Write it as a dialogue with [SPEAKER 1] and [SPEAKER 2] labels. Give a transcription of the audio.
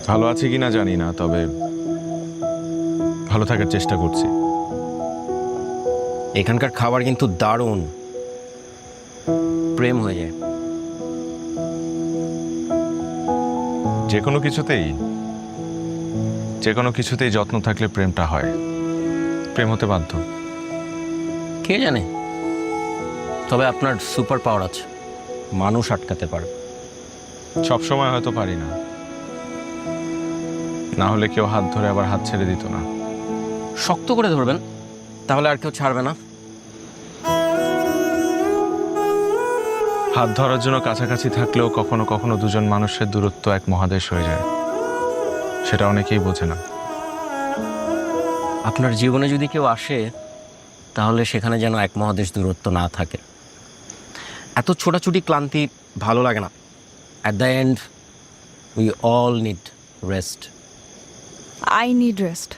[SPEAKER 1] ভালো আছি কিনা জানি না, তবে ভালো থাকার চেষ্টা করছি।
[SPEAKER 2] এখানকার খাবার কিন্তু দারুণ, প্রেম হয়ে যায়।
[SPEAKER 1] যে কোনো কিছুতেই যত্ন থাকলে প্রেমটা হয়, প্রেম হতে বাধ্য।
[SPEAKER 2] কে জানে, তবে আপনার সুপার পাওয়ার আছে, মানুষ আটকাতে পারে।
[SPEAKER 1] সব সময় হয়তো পারি না, না হলে কেউ হাত ধরে আবার হাত ছেড়ে দিত না।
[SPEAKER 2] শক্ত করে ধরবেন, তাহলে আর কেউ ছাড়বে না।
[SPEAKER 1] হাত ধরার জন্য কাছাকাছি থাকলেও কখনো কখনো দুজন মানুষের দূরত্ব এক মহাদেশ হয়ে যায়, সেটা অনেকেই বোঝে না।
[SPEAKER 2] আপনার জীবনে যদি কেউ আসে, তাহলে সেখানে যেন এক মহাদেশ দূরত্ব না থাকে। এত ছোটাছুটি ক্লান্তি ভালো লাগে না। At the end we all need rest.
[SPEAKER 3] I need rest.